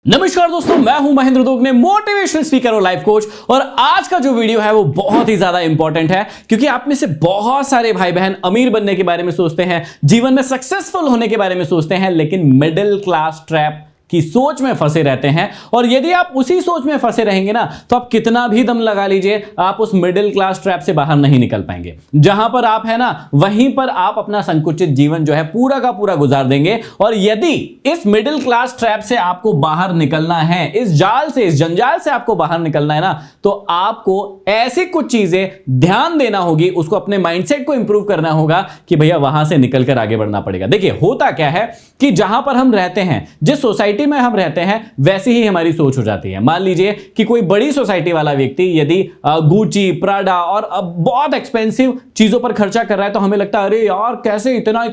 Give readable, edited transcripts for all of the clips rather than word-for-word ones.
नमस्कार दोस्तों, मैं हूं महेंद्र दोगने, मोटिवेशनल स्पीकर और लाइफ कोच। और आज का जो वीडियो है वो बहुत ही ज्यादा इंपॉर्टेंट है, क्योंकि आप में से बहुत सारे भाई बहन अमीर बनने के बारे में सोचते हैं, जीवन में सक्सेसफुल होने के बारे में सोचते हैं, लेकिन मिडिल क्लास ट्रैप की सोच में फंसे रहते हैं। और यदि आप उसी सोच में फंसे रहेंगे ना, तो आप कितना भी दम लगा लीजिए, आप उस मिडिल क्लास ट्रैप से बाहर नहीं निकल पाएंगे। जहां पर आप है ना, वहीं पर आप अपना संकुचित जीवन जो है पूरा का पूरा गुजार देंगे। और यदि इस मिडिल क्लास ट्रैप से आपको बाहर निकलना है, इस जाल से, इस जंजाल से आपको बाहर निकलना है ना, तो आपको ऐसी कुछ चीजें ध्यान देना होगी, उसको अपने माइंडसेट को इंप्रूव करना होगा कि भैया वहां से निकलकर आगे बढ़ना पड़ेगा। देखिए, होता क्या है कि जहां पर हम रहते हैं, जिस सोसाइटी में हम रहते हैं, वैसी ही हमारी सोच हो जाती है। मान लीजिए कि कोई बड़ी सोसाइटी वाला व्यक्ति यदि गुची, प्राडा और बहुत एक्सपेंसिव चीजों पर खर्चा कर रहा है, तो हमें लगता है अरे यार, कैसे इतना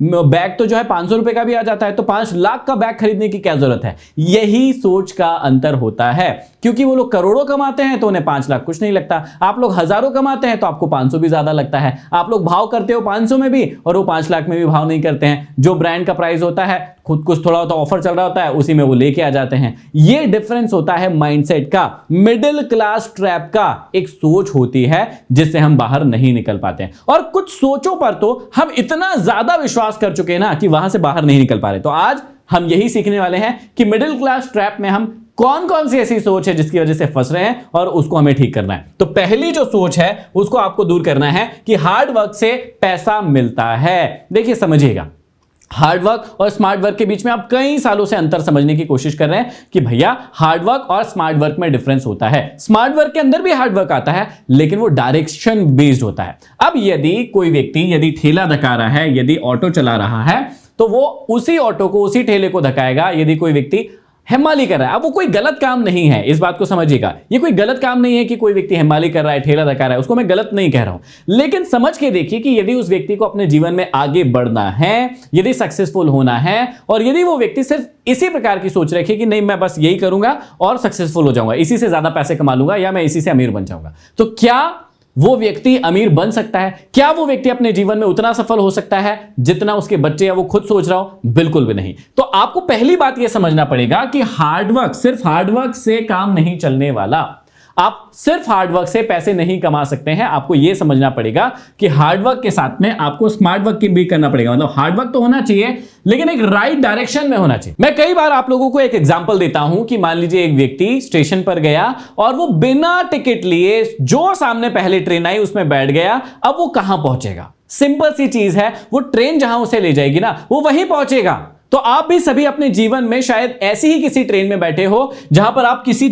बैग तो जो है 500 रुपए का भी आ जाता है, तो 5 लाख का बैग खरीदने की क्या जरूरत है। यही सोच का अंतर होता है, क्योंकि वो लोग करोड़ों कमाते हैं तो उन्हें 5 लाख कुछ नहीं लगता। आप लोग हजारों कमाते हैं तो आपको 500 भी ज्यादा लगता है। आप लोग भाव करते हो 500 में भी, और वो 5 लाख में भी भाव नहीं करते हैं। जो ब्रांड का प्राइस होता है, खुद कुछ थोड़ा होता ऑफर चल रहा होता है, उसी में वो लेके आ जाते हैं। ये डिफरेंस होता है माइंडसेट का। मिडिल क्लास ट्रैप का एक सोच होती है जिससे हम बाहर नहीं निकल पाते हैं। और कुछ सोचों पर तो हम इतना ज्यादा विश्वास कर चुके हैं ना कि वहां से बाहर नहीं निकल पा रहे। तो आज हम यही सीखने वाले हैं कि मिडिल क्लास ट्रैप में हम कौन कौन सी ऐसी सोच है जिसकी वजह से फंस रहे हैं, और उसको हमें ठीक करना है। तो पहली जो सोच है उसको आपको दूर करना है कि हार्ड वर्क से पैसा मिलता है। देखिए, समझिएगा, हार्ड वर्क और स्मार्ट वर्क के बीच में आप कई सालों से अंतर समझने की कोशिश कर रहे हैं कि भैया हार्ड वर्क और स्मार्ट वर्क में डिफरेंस होता है। स्मार्ट वर्क के अंदर भी हार्ड वर्क आता है, लेकिन वो डायरेक्शन बेस्ड होता है। अब यदि कोई व्यक्ति यदि ठेला धका रहा है, यदि ऑटो चला रहा है, तो वो उसी ऑटो को, उसी ठेले को धकाएगा। यदि कोई व्यक्ति हेमाली कर रहा है, अब वो कोई गलत काम नहीं है, इस बात को समझिएगा। ये कोई गलत काम नहीं है कि कोई व्यक्ति हेमाली कर रहा है, ठेला धका रहा है, उसको मैं गलत नहीं कह रहा हूं। लेकिन समझ के देखिए कि यदि उस व्यक्ति को अपने जीवन में आगे बढ़ना है, यदि सक्सेसफुल होना है, और यदि वो व्यक्ति सिर्फ इसी प्रकार की सोच रखे कि नहीं, मैं बस यही करूंगा और सक्सेसफुल हो जाऊंगा, इसी से ज्यादा पैसे कमा लूंगा, या मैं इसी से अमीर बन जाऊंगा, तो क्या वो व्यक्ति अमीर बन सकता है? क्या वो व्यक्ति अपने जीवन में उतना सफल हो सकता है जितना उसके बच्चे या वो खुद सोच रहा हो? बिल्कुल भी नहीं। तो आपको पहली बात यह समझना पड़ेगा कि हार्डवर्क, सिर्फ हार्डवर्क से काम नहीं चलने वाला। आप सिर्फ हार्डवर्क से पैसे नहीं कमा सकते हैं। आपको यह समझना पड़ेगा कि हार्डवर्क के साथ में आपको स्मार्ट वर्क भी करना पड़ेगा। मतलब हार्डवर्क तो होना चाहिए, लेकिन एक राइट डायरेक्शन में होना चाहिए। मैं कई बार आप लोगों को एक एग्जांपल देता हूं कि मान लीजिए एक व्यक्ति स्टेशन पर गया और वो बिना टिकट लिए जो सामने पहले ट्रेन आई उसमें बैठ गया। अब वो कहां पहुंचेगा? सिंपल सी चीज है, वो ट्रेन जहां उसे ले जाएगी ना, वो वहीं पहुंचेगा। तो आप भी सभी अपने जीवन में शायद ऐसी ही किसी ट्रेन में बैठे हो, जहां पर आप किसी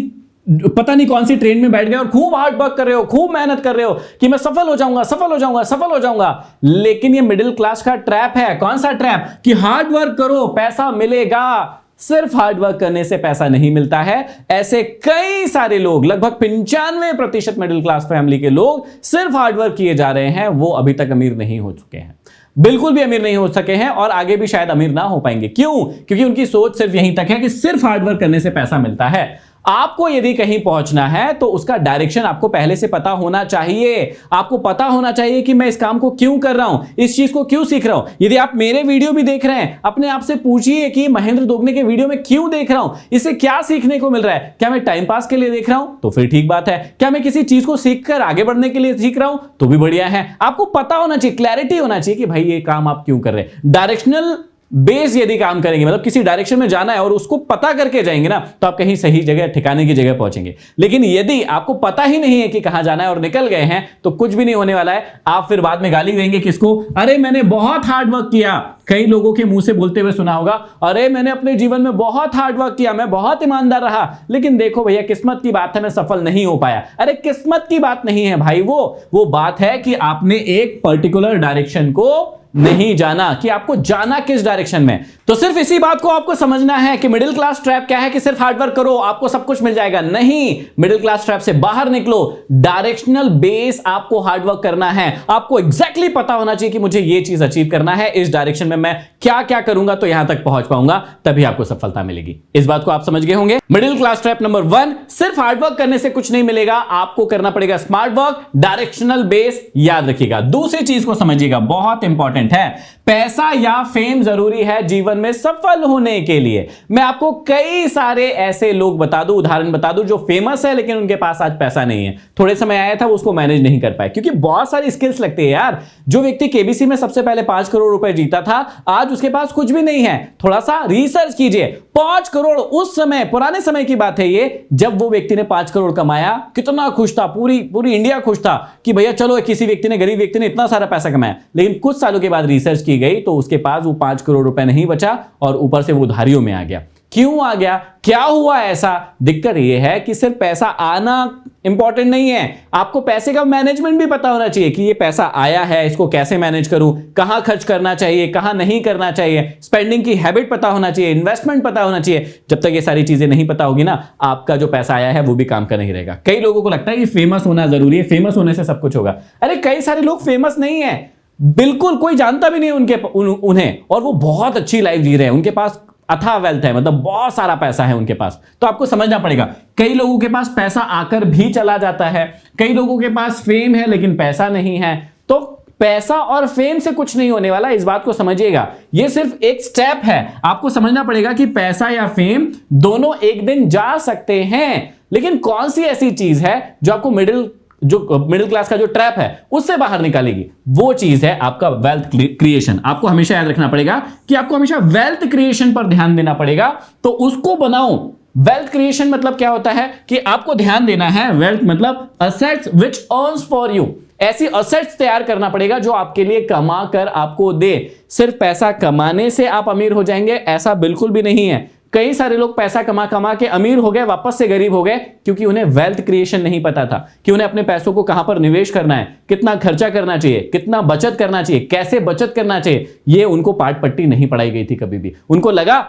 पता नहीं कौन सी ट्रेन में बैठ गए और खूब हार्ड वर्क कर रहे हो, खूब मेहनत कर रहे हो कि मैं सफल हो जाऊंगा, सफल हो जाऊंगा, सफल हो जाऊंगा। लेकिन ये मिडिल क्लास का ट्रैप है। कौन सा ट्रैप? कि हार्ड वर्क करो, पैसा मिलेगा। सिर्फ हार्ड वर्क करने से पैसा नहीं मिलता है। ऐसे कई सारे लोग, लगभग 95% मिडिल क्लास फैमिली के लोग सिर्फ हार्ड वर्क किए जा रहे हैं, वो अभी तक अमीर नहीं हो चुके हैं, बिल्कुल भी अमीर नहीं हो सके हैं, और आगे भी शायद अमीर ना हो पाएंगे। क्यों? क्योंकि उनकी सोच सिर्फ यहीं तक है कि सिर्फ हार्ड वर्क करने से पैसा मिलता है। आपको यदि कहीं पहुंचना है तो उसका डायरेक्शन आपको पहले से पता होना चाहिए। आपको पता होना चाहिए कि मैं इस काम को क्यों कर रहा हूं, इस चीज को क्यों सीख रहा हूं। यदि आप मेरे वीडियो भी देख रहे हैं, अपने आप से पूछिए कि महेंद्र दोगने के वीडियो में क्यों देख रहा हूं, इससे क्या सीखने को मिल रहा है। क्या मैं टाइम पास के लिए देख रहा हूं? तो फिर ठीक बात है। क्या मैं किसी चीज को सीखकर आगे बढ़ने के लिए सीख रहा हूं? तो भी बढ़िया है। आपको पता होना चाहिए, क्लैरिटी होना चाहिए कि भाई ये काम आप क्यों कर रहे हैं। डायरेक्शनल बेस यदि काम करेंगे, मतलब किसी डायरेक्शन में जाना है और उसको पता करके जाएंगे ना, तो आप कहीं सही जगह, ठिकाने की जगह पहुंचेंगे। लेकिन यदि आपको पता ही नहीं है कि कहां जाना है और निकल गए हैं, तो कुछ भी नहीं होने वाला है। आप फिर बाद में गाली देंगे किसको? अरे मैंने बहुत हार्ड वर्क किया। कई लोगों के मुंह से बोलते हुए सुना होगा, अरे मैंने अपने जीवन में बहुत हार्ड वर्क किया, मैं बहुत ईमानदार रहा, लेकिन देखो भैया, किस्मत की बात है, मैं सफल नहीं हो पाया। अरे किस्मत की बात नहीं है भाई, वो बात है कि आपने एक पर्टिकुलर डायरेक्शन को नहीं जाना, कि आपको जाना किस डायरेक्शन में। तो सिर्फ इसी बात को आपको समझना है कि मिडिल क्लास ट्रैप क्या है, कि सिर्फ हार्डवर्क करो आपको सब कुछ मिल जाएगा। नहीं, मिडिल क्लास ट्रैप से बाहर निकलो। डायरेक्शनल बेस आपको हार्डवर्क करना है। आपको एग्जैक्टली पता होना चाहिए कि मुझे ये चीज अचीव करना है, इस डायरेक्शन में मैं क्या क्या करूंगा तो यहां तक पहुंच पाऊंगा, तभी आपको सफलता मिलेगी। इस बात को आप समझ गए होंगे। मिडिल क्लास ट्रैप नंबर 1, सिर्फ हार्डवर्क करने से कुछ नहीं मिलेगा, आपको करना पड़ेगा स्मार्ट वर्क, डायरेक्शनल बेस। याद रखिएगा। दूसरी चीज को समझिएगा, बहुत इंपॉर्टेंट है। पैसा या फेम जरूरी है जीवन में सफल होने के लिए। मैं आपको कई सारे ऐसे लोग बता दूं, उदाहरण बता दूं जो फेमस है लेकिन उनके पास आज पैसा नहीं है। थोड़े समय आया था वो उसको मैनेज नहीं कर पाए, क्योंकि बहुत सारी स्किल्स लगती है यार। जो व्यक्ति केबीसी में सबसे पहले 5 करोड़ रुपए जीता था, आज उसके पास कुछ भी नहीं है। थोड़ा सा रिसर्च कीजिए। 5 करोड़ उस समय, पुराने समय की बात है ये, जब वो व्यक्ति ने 5 करोड़ कमाया, कितना खुश था, पूरी इंडिया खुश था कि भैया चलो किसी व्यक्ति ने, गरीब व्यक्ति ने इतना सारा पैसा कमाया। लेकिन कुछ सालों के बाद रिसर्च की गई तो उसके पास वो 5 करोड़ रुपए नहीं बचा और ऊपर से वो उधारियों में आ गया। क्यों आ गया, क्या हुआ ऐसा? दिक्कत यह है कि सिर्फ पैसा आना इंपॉर्टेंट नहीं है, आपको पैसे का मैनेजमेंट भी पता होना चाहिए कि ये पैसा आया है, इसको कैसे मैनेज करूं, कहां खर्च करना चाहिए, कहां नहीं करना चाहिए, स्पेंडिंग की हैबिट पता होना चाहिए, इन्वेस्टमेंट पता होना चाहिए। जब तक ये सारी चीजें नहीं पता होगी ना, आपका जो पैसा आया है वो भी काम का नहीं रहेगा। कई लोगों को लगता है कि फेमस होना जरूरी है, फेमस होने से सब कुछ होगा। अरे कई सारे लोग फेमस नहीं है, बिल्कुल कोई जानता भी नहीं उन्हें, और वो बहुत अच्छी लाइफ जी रहे हैं, उनके पास अथाह वेल्थ है, मतलब बहुत सारा पैसा है उनके पास। तो आपको समझना पड़ेगा, कई लोगों के पास पैसा आकर भी चला जाता है, कई लोगों के पास फेम है लेकिन पैसा नहीं है। तो पैसा और फेम से कुछ नहीं होने वाला, इस बात को समझिएगा। यह सिर्फ एक स्टेप है। आपको समझना पड़ेगा कि पैसा या फेम दोनों एक दिन जा सकते हैं, लेकिन कौन सी ऐसी चीज है जो आपको मिडिल क्लास का जो ट्रैप है उससे बाहर निकालेगी? वो चीज है आपका वेल्थ क्रिएशन। आपको हमेशा याद रखना पड़ेगा कि आपको हमेशा वेल्थ क्रिएशन पर ध्यान देना पड़ेगा, तो उसको बनाओ। वेल्थ क्रिएशन मतलब क्या होता है कि आपको ध्यान देना है, वेल्थ मतलब assets which earns for you. ऐसी असेट्स तैयार करना पड़ेगा जो आपके लिए कमा कर आपको दे। सिर्फ पैसा कमाने से आप अमीर हो जाएंगे ऐसा बिल्कुल भी नहीं है। कई सारे लोग पैसा कमा कमा के अमीर हो गए, वापस से गरीब हो गए, क्योंकि उन्हें वेल्थ क्रिएशन नहीं पता था कि उन्हें अपने पैसों को कहां पर निवेश करना है, कितना खर्चा करना चाहिए, कितना बचत करना चाहिए, कैसे बचत करना चाहिए। ये उनको पाठ पट्टी नहीं पढ़ाई गई थी कभी भी। उनको लगा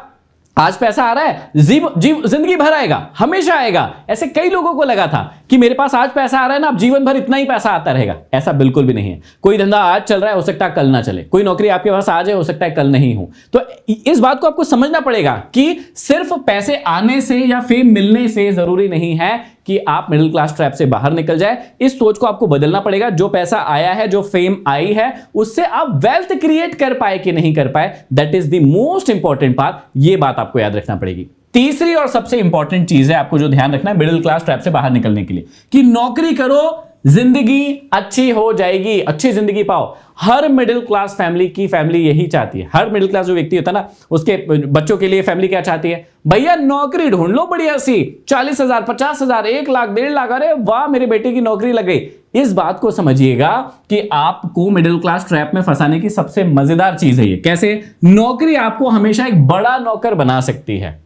आज पैसा आ रहा है, जिंदगी भर आएगा, हमेशा आएगा। ऐसे कई लोगों को लगा था कि मेरे पास आज पैसा आ रहा है ना, अब जीवन भर इतना ही पैसा आता रहेगा। ऐसा बिल्कुल भी नहीं है। कोई धंधा आज चल रहा है, हो सकता है कल ना चले। कोई नौकरी आपके पास आज है, हो सकता है कल नहीं हो। तो इस बात को आपको समझना पड़ेगा कि सिर्फ पैसे आने से या फेम मिलने से जरूरी नहीं है कि आप मिडिल क्लास ट्रैप से बाहर निकल जाए। इस सोच को आपको बदलना पड़ेगा। जो पैसा आया है, जो फेम आई है, उससे आप वेल्थ क्रिएट कर पाए कि नहीं कर पाए, that is the most important part. ये बात आपको याद रखना पड़ेगी। तीसरी और सबसे इंपॉर्टेंट चीज है आपको जो ध्यान रखना है मिडिल क्लास ट्रैप से बाहर निकलने के लिए, कि नौकरी करो, जिंदगी अच्छी हो जाएगी, अच्छी जिंदगी पाओ। हर मिडिल क्लास फैमिली यही चाहती है। हर मिडिल क्लास जो व्यक्ति होता है ना, उसके बच्चों के लिए फैमिली क्या चाहती है? भैया नौकरी ढूंढ लो बढ़िया सी, 40,000, 50,000, 1 लाख, 1.5 लाख, अरे वाह मेरे बेटे की नौकरी लग गई। इस बात को समझिएगा कि आपको मिडिल क्लास ट्रैप में फंसाने की सबसे मजेदार चीज है ये। कैसे? नौकरी आपको हमेशा एक बड़ा नौकर बना सकती है।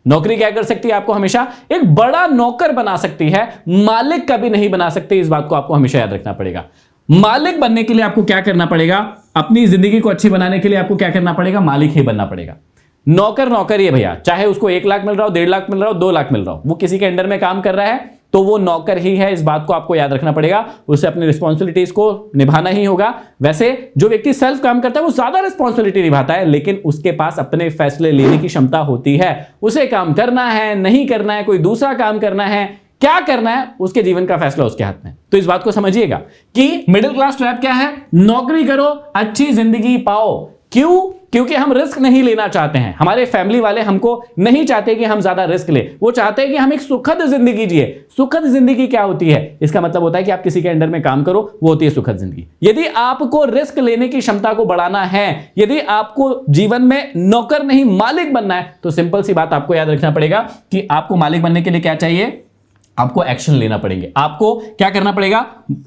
नौकरी क्या कर सकती है? आपको हमेशा एक बड़ा नौकर बना सकती है, मालिक कभी नहीं बना सकती। इस बात को आपको हमेशा याद रखना पड़ेगा। मालिक बनने के लिए आपको क्या करना पड़ेगा? अपनी जिंदगी को अच्छी बनाने के लिए आपको क्या करना पड़ेगा? मालिक ही बनना पड़ेगा। नौकर ही है भैया, चाहे उसको 1 लाख मिल रहा हो, 1.5 लाख मिल रहा हो, 2 लाख मिल रहा हो, वो किसी के अंडर में काम कर रहा है तो वो नौकर ही है। इस बात को आपको याद रखना पड़ेगा। उसे अपनी रिस्पॉन्सिबिलिटीज को निभाना ही होगा। वैसे जो व्यक्ति सेल्फ काम करता है वो ज्यादा रिस्पॉन्सिबिलिटी निभाता है, लेकिन उसके पास अपने फैसले लेने की क्षमता होती है। उसे काम करना है, नहीं करना है, कोई दूसरा काम करना है, क्या करना है, उसके जीवन का फैसला उसके हाथ में। तो इस बात को समझिएगा कि मिडिल क्लास ट्रैप क्या है? नौकरी करो, अच्छी जिंदगी पाओ। क्यों? क्योंकि हम रिस्क नहीं लेना चाहते हैं। हमारे फैमिली वाले हमको नहीं चाहते कि हम ज्यादा रिस्क ले, वो चाहते हैं कि हम एक सुखद जिंदगी जिए। सुखद जिंदगी क्या होती है? इसका मतलब होता है कि आप किसी के अंडर में काम करो, वो होती है सुखद जिंदगी। यदि आपको रिस्क लेने की क्षमता को बढ़ाना है, यदि आपको जीवन में नौकर नहीं मालिक बनना है, तो सिंपल सी बात आपको याद रखना पड़ेगा कि आपको मालिक बनने के लिए क्या चाहिए? आपको एक्शन लेना पड़ेंगे। आपको क्या करना पड़ेगा?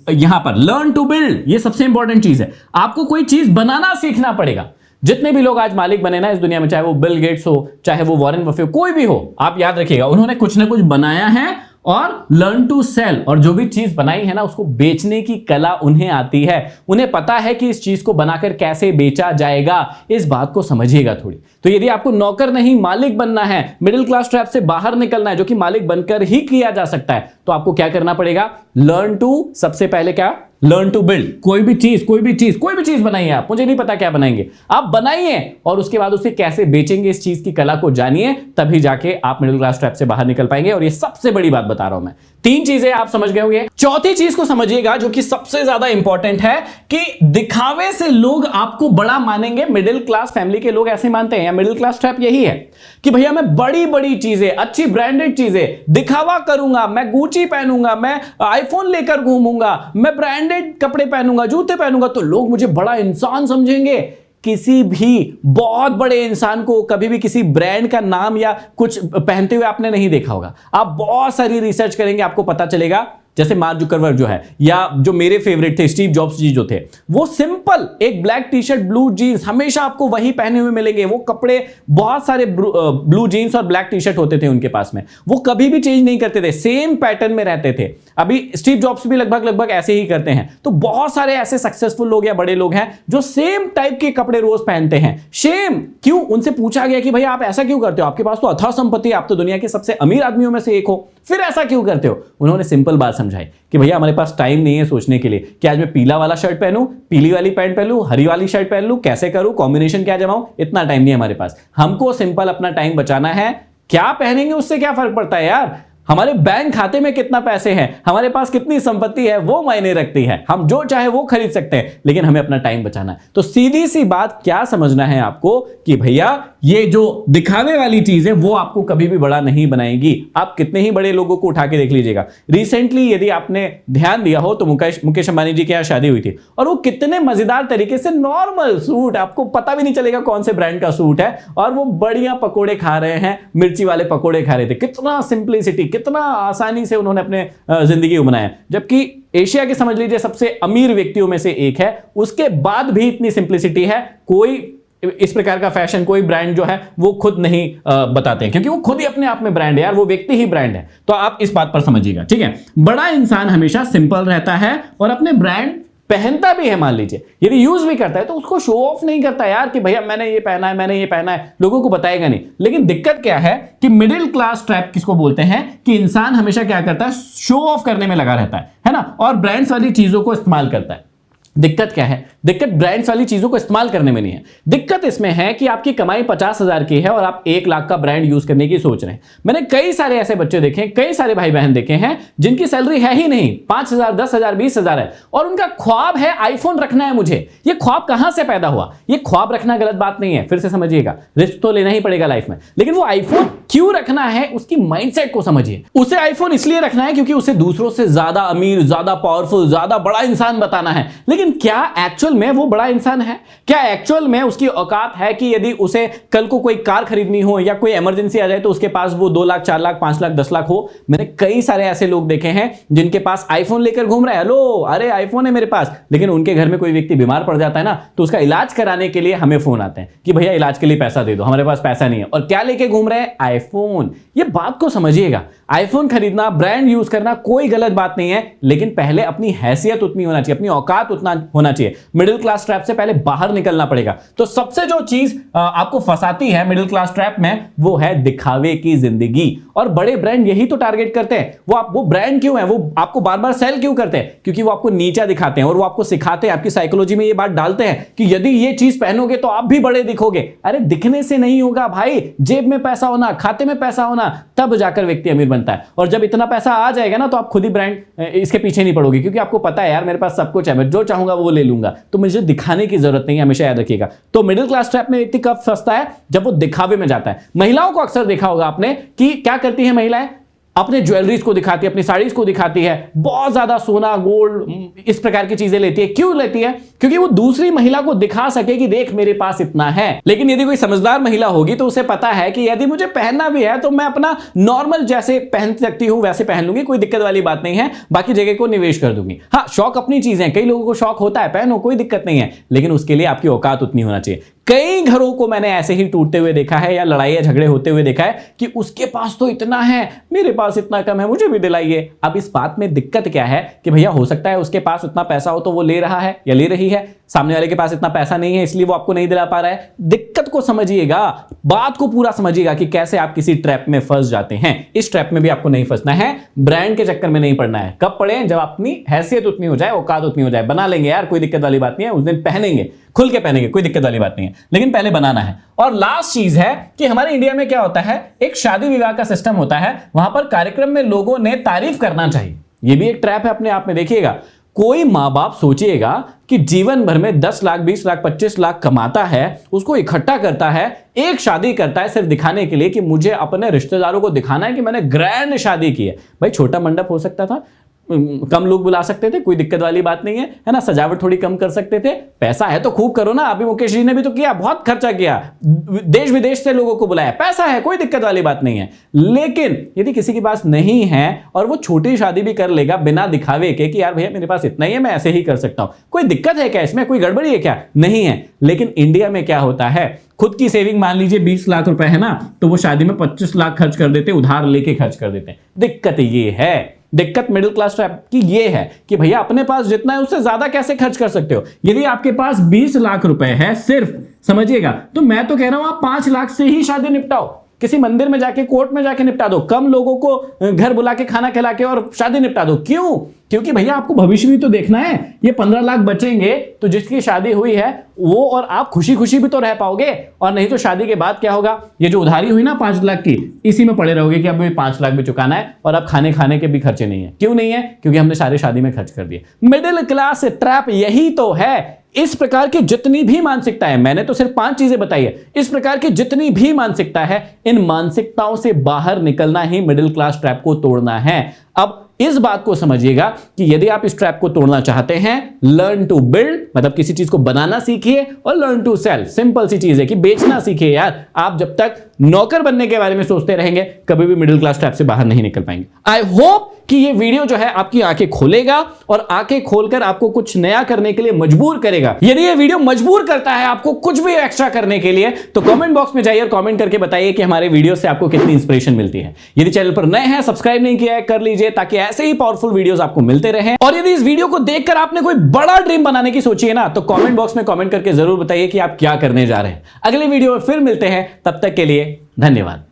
यहां पर लर्न टू बिल्ड, ये सबसे इंपॉर्टेंट चीज है। आपको कोई चीज बनाना सीखना पड़ेगा। जितने भी लोग आज मालिक बने ना इस दुनिया में, चाहे वो बिल गेट्स हो, चाहे वो वॉरेन बफे हो, कोई भी हो, आप याद रखिएगा उन्होंने कुछ ना कुछ बनाया है और लर्न टू सेल, और जो भी चीज बनाई है ना उसको बेचने की कला उन्हें आती है। उन्हें पता है कि इस चीज को बनाकर कैसे बेचा जाएगा। इस बात को समझिएगा थोड़ी। तो यदि आपको नौकर नहीं मालिक बनना है, मिडिल क्लास ट्रैप से बाहर निकलना है, जो कि मालिक बनकर ही किया जा सकता है, तो आपको क्या करना पड़ेगा? लर्न टू, सबसे पहले क्या? Learn to build. कोई भी चीज बनाइए आप, मुझे नहीं पता क्या बनाएंगे, आप बनाइए और उसके बाद उसे कैसे बेचेंगे इस चीज की कला को जानिए, तभी जाके आप मिडिल क्लास ट्रैप से बाहर निकल पाएंगे। और ये सबसे बड़ी बात बता रहा हूं मैं, 3 चीजें आप समझ गए होंगे। चौथी चीज को समझिएगा जो कि सबसे ज्यादा इंपॉर्टेंट है कि दिखावे से लोग आपको बड़ा मानेंगे। मिडिल क्लास फैमिली के लोग ऐसे मानते हैं, या मिडिल क्लास ट्रैप यही है कि भैया मैं बड़ी बड़ी चीजें, अच्छी ब्रांडेड चीजें दिखावा करूंगा, मैं गुची पहनूंगा, मैं आईफोन लेकर घूमूंगा, मैं ब्रांडेड कपड़े पहनूंगा, जूते पहनूंगा, तो लोग मुझे बड़ा इंसान समझेंगे। किसी भी बहुत बड़े इंसान को कभी भी किसी ब्रांड का नाम या कुछ पहनते हुए आपने नहीं देखा होगा। आप बहुत सारी रिसर्च करेंगे, आपको पता चलेगा। जैसे मार्क जुकरबर्ग जो है, या जो मेरे फेवरेट थे स्टीव जॉब्स जी जो थे, वो सिंपल एक black T shirt, blue jeans, हमेशा आपको वही पहने हुए मिलेंगे। वो कपड़े बहुत सारे ब्लू जीन्स और ब्लैक टी शर्ट होते थे उनके पास में, वो कभी भी चेंज नहीं करते थे, सेम पैटर्न में रहते थे। अभी स्टीव जॉब्स भी लगभग ऐसे ही करते हैं। तो बहुत सारे ऐसे सक्सेसफुल लोग या बड़े लोग हैं जो सेम टाइप के कपड़े रोज पहनते हैं। सेम क्यों? उनसे पूछा गया कि भैया आप ऐसा क्यों करते हो, आपके पास तो अथाह संपत्ति है, आप तो दुनिया के सबसे अमीर आदमियों में से एक हो, फिर ऐसा क्यों करते हो? उन्होंने सिंपल बात समझाई कि भैया हमारे पास टाइम नहीं है सोचने के लिए कि आज मैं पीला वाला शर्ट पहनूं, पीली वाली पैंट पहन लूं, हरी वाली शर्ट पहन लूं, कैसे करूं, कॉम्बिनेशन क्या जमाऊं। इतना टाइम नहीं है हमारे पास। हमको सिंपल अपना टाइम बचाना है। क्या पहनेंगे उससे क्या फर्क पड़ता है यार? हमारे बैंक खाते में कितना पैसे हैं, हमारे पास कितनी संपत्ति है, वो मायने रखती है। हम जो चाहे वो खरीद सकते हैं, लेकिन हमें अपना टाइम बचाना है। तो सीधी सी बात क्या समझना है आपको कि भैया ये जो दिखावे वाली चीज है वो आपको कभी भी बड़ा नहीं बनाएगी। आप कितने ही बड़े लोगों को उठा के देख लीजिएगा। रिसेंटली यदि आपने ध्यान दिया हो तो मुकेश अंबानी जी के यहाँ शादी हुई थी, और वो कितने मजेदार तरीके से नॉर्मल सूट, आपको पता भी नहीं चलेगा कौन से ब्रांड का सूट है, और वो बढ़िया पकोड़े खा रहे हैं, मिर्ची वाले पकोड़े खा रहे थे। कितना सिंप्लिसिटी, कितना आसानी से उन्होंने अपने जिंदगी को बनाया। जबकि एशिया के समझ लीजिए सबसे अमीर व्यक्तियों में से एक है, उसके बाद भी इतनी सिंप्लिसिटी है। कोई इस प्रकार का फैशन, कोई ब्रांड जो है वो खुद नहीं बताते हैं, क्योंकि वो खुद ही अपने आप में ब्रांड है यार, वो व्यक्ति ही ब्रांड है। तो आप इस बात पर समझिएगा, ठीक है। बड़ा इंसान हमेशा सिंपल रहता है और अपने ब्रांड पहनता भी है, मान लीजिए यदि यूज भी करता है तो उसको शो ऑफ नहीं करता यार कि भैया मैंने ये पहना है, मैंने ये पहना है, लोगों को बताएगा नहीं। लेकिन दिक्कत क्या है कि मिडिल क्लास ट्रैप किसको बोलते हैं कि इंसान हमेशा क्या करता है, शो ऑफ करने में लगा रहता है ना, और ब्रांड्स वाली चीजों को इस्तेमाल करता है। दिक्कत क्या है? दिक्कत ब्रांड्स वाली चीजों को इस्तेमाल करने में नहीं है, दिक्कत इसमें है कि आपकी कमाई 50,000 की है और आप 1 लाख का ब्रांड यूज करने की सोच रहे हैं। मैंने कई सारे ऐसे बच्चे देखे, कई सारे भाई बहन देखे हैं जिनकी सैलरी है ही नहीं, 5,000, 10,000, 20,000 है, और उनका ख्वाब है आईफोन रखना है मुझे। ये ख्वाब कहां से पैदा हुआ? ये ख्वाब रखना गलत बात नहीं है, फिर से समझिएगा, रिस्क तो लेना ही पड़ेगा लाइफ में, लेकिन वो आईफोन क्यों रखना है उसकी माइंडसेट को समझिए। उसे आईफोन इसलिए रखना है क्योंकि उसे दूसरों से ज्यादा अमीर, ज्यादा पावरफुल, ज्यादा बड़ा इंसान बताना है। लेकिन क्या एक्चुअल में वो बड़ा इंसान है? क्या एक्चुअल में उसकी औकात है कि यदि उसे कल को कोई कार खरीदनी हो या कोई इमरजेंसी आ जाए तो उसके पास वो 2 लाख, 4 लाख, 5 लाख, 10 लाख हो? मैंने कई सारे ऐसे लोग देखे हैं जिनके पास आईफोन लेकर घूम रहा है, हेलो अरे आईफोन है मेरे पास, लेकिन उनके घर में कोई व्यक्ति बीमार पड़ जाता है ना, तो उसका इलाज कराने के लिए हमें फोन आते हैं कि भैया इलाज के लिए पैसा दे दो, हमारे पास पैसा नहीं है। और क्या लेके घूम रहे हैं? आईफोन। ये बात को समझिएगा, आईफोन खरीदना, ब्रांड यूज करना कोई गलत बात नहीं है, लेकिन पहले अपनी हैसियत उतनी होना चाहिए, अपनी औकात उतना होना चाहिए। मिडिल क्लास ट्रैप से पहले बाहर निकलना पड़ेगा। तो सबसे जो चीज आपको फंसाती है मिडिल क्लास ट्रैप में, वो है दिखावे की जिंदगी। और बड़े ब्रांड यही तो टारगेट करते हैं। वो ब्रांड क्यों है, वो आपको बार बार सेल क्यों करते हैं? क्योंकि वो आपको नीचा दिखाते हैं और वो आपको सिखाते हैं, आपकी साइकोलॉजी में ये बात डालते हैं कि यदि ये चीज पहनोगे तो आप भी बड़े दिखोगे। अरे दिखने से नहीं होगा भाई, जेब में पैसा होना, खाते में पैसा होना, तब जाकर व्यक्ति अमीर बनता है। और जब इतना पैसा आ जाएगा ना तो आप खुद ही ब्रांड इसके पीछे नहीं पड़ोगे, क्योंकि आपको पता है यार मेरे पास सब कुछ है, मैं जो चाहूंगा वो ले लूंगा, तो मुझे दिखाने की जरूरत नहीं है, हमेशा याद रखिएगा। तो मिडिल क्लास ट्रैप में व्यक्ति कब फंसता है? जब वो दिखावे में जाता है। महिलाओं को अक्सर देखा होगा आपने कि क्या करती है महिलाएं, अपने ज्वेलरीज को दिखाती है, अपनी साड़ीज को दिखाती है, बहुत ज्यादा सोना, गोल्ड, इस प्रकार की चीजें लेती है। क्यों लेती है? क्योंकि वो दूसरी महिला को दिखा सके कि देख मेरे पास इतना है। लेकिन यदि कोई समझदार महिला होगी तो उसे पता है कि यदि मुझे पहनना भी है तो मैं अपना नॉर्मल जैसे पहन सकती हूं वैसे पहन लूंगी, कोई दिक्कत वाली बात नहीं है, बाकी जगह को निवेश कर दूंगी। हाँ, शौक अपनी चीज है, कई लोगों को शौक होता है, पहनो कोई दिक्कत नहीं है, लेकिन उसके लिए आपकी औकात उतनी होना चाहिए। कई घरों को मैंने ऐसे ही टूटते हुए देखा है या लड़ाई या झगड़े होते हुए देखा है कि उसके पास तो इतना है, मेरे पास इतना कम है, मुझे भी दिलाइए। अब इस बात में दिक्कत क्या है कि भैया हो सकता है उसके पास उतना पैसा हो तो वो ले रहा है या ले रही है, सामने वाले के पास इतना पैसा नहीं है इसलिए वो आपको नहीं दिला पा रहा है। दिक्कत को समझिएगा, बात को पूरा समझिएगा कि कैसे आप किसी ट्रैप में फंस जाते हैं। इस ट्रैप में भी आपको नहीं फंसना है, ब्रांड के चक्कर में नहीं पड़ना है। कब पड़े? जब अपनी हैसियत उतनी हो जाए, औकात उतनी हो जाए। बना लेंगे यार, कोई दिक्कत वाली बात नहीं है, उस दिन पहनेंगे, खुल के पहनेंगे, कोई दिक्कत वाली बात नहीं है, लेकिन पहले बनाना है। और लास्ट चीज है कि हमारे इंडिया में क्या होता है, एक शादी विवाह का सिस्टम होता है, वहां पर कार्यक्रम में लोगों ने तारीफ करना चाहिए। यह भी एक ट्रैप है अपने आप में। देखिएगा, कोई मां बाप सोचिएगा कि जीवन भर में 10 लाख 20 लाख 25 लाख कमाता है, उसको इकट्ठा करता है, एक शादी करता है सिर्फ दिखाने के लिए कि मुझे अपने रिश्तेदारों को दिखाना है कि मैंने ग्रैंड शादी की है। भाई छोटा मंडप हो सकता था, कम लोग बुला सकते थे, कोई दिक्कत वाली बात नहीं है ना। सजावट थोड़ी कम कर सकते थे। पैसा है तो खूब करो ना। अभी मुकेश जी ने भी तो किया, बहुत खर्चा किया, देश विदेश से लोगों को बुलाया, पैसा है, कोई दिक्कत वाली बात नहीं है। लेकिन यदि किसी के पास नहीं है और वो छोटी शादी भी कर लेगा बिना दिखावे के कि यार भैया मेरे पास इतना ही है, मैं ऐसे ही कर सकता हूं, कोई दिक्कत है क्या इसमें, कोई गड़बड़ी है क्या? नहीं है। लेकिन इंडिया में क्या होता है, खुद की सेविंग मान लीजिए 20 लाख रुपए है ना, तो वो शादी में 25 लाख खर्च कर देते, उधार लेके खर्च कर देते। दिक्कत ये है, दिक्कत मिडिल क्लास ट्रैप की ये है कि भैया अपने पास जितना है उससे ज्यादा कैसे खर्च कर सकते हो। यदि आपके पास 20 लाख रुपए है सिर्फ, समझिएगा, तो मैं तो कह रहा हूं आप 5 लाख से ही शादी निपटाओ। किसी मंदिर में जाके, कोर्ट में जाके निपटा दो, कम लोगों को घर बुला के खाना खिला के और शादी निपटा दो। क्यों? क्योंकि भैया आपको भविष्य भी तो देखना है। ये 15 लाख बचेंगे तो जिसकी शादी हुई है वो और आप खुशी खुशी भी तो रह पाओगे, और नहीं तो शादी के बाद क्या होगा, ये जो उधारी हुई ना 5 लाख की, इसी में पड़े रहोगे कि अब 5 लाख भी चुकाना है और अब खाने के भी खर्चे नहीं है। क्यों नहीं है? क्योंकि हमने सारे शादी में खर्च कर दिए। मिडिल क्लास ट्रैप यही तो है। इस प्रकार की जितनी भी मानसिकता है, मैंने तो सिर्फ 5 चीजें बताई है, इस प्रकार की जितनी भी मानसिकता है, इन मानसिकताओं से बाहर निकलना ही मिडिल क्लास ट्रैप को तोड़ना है। अब इस बात को समझिएगा कि यदि आप इस ट्रैप को तोड़ना चाहते हैं, लर्न टू बिल्ड, मतलब किसी चीज को बनाना सीखिए, और लर्न टू सेल, सिंपल सी चीज है कि बेचना सीखिए। यार आप जब तक नौकर बनने के बारे में सोचते रहेंगे, कभी भी मिडिल क्लास ट्रैप से बाहर नहीं निकल पाएंगे। आई होप कि ये वीडियो जो है आपकी आंखें खोलेगा और आंखें खोलकर आपको कुछ नया करने के लिए मजबूर करेगा। यदि ये वीडियो मजबूर करता है आपको कुछ भी एक्स्ट्रा करने के लिए, तो कमेंट बॉक्स में जाइए और कमेंट करके बताइए कि हमारे वीडियो से आपको कितनी इंस्पिरेशन मिलती है। यदि चैनल पर नए हैं, सब्सक्राइब नहीं किया है, कर लीजिए, ताकि ऐसे ही पावरफुल वीडियोस आपको मिलते रहें। और यदि इस वीडियो को देखकर आपने कोई बड़ा ड्रीम बनाने की सोची है ना, तो कमेंट बॉक्स में कमेंट करके जरूर बताइए कि आप क्या करने जा रहे हैं। अगले वीडियो में फिर मिलते हैं, तब तक के लिए धन्यवाद।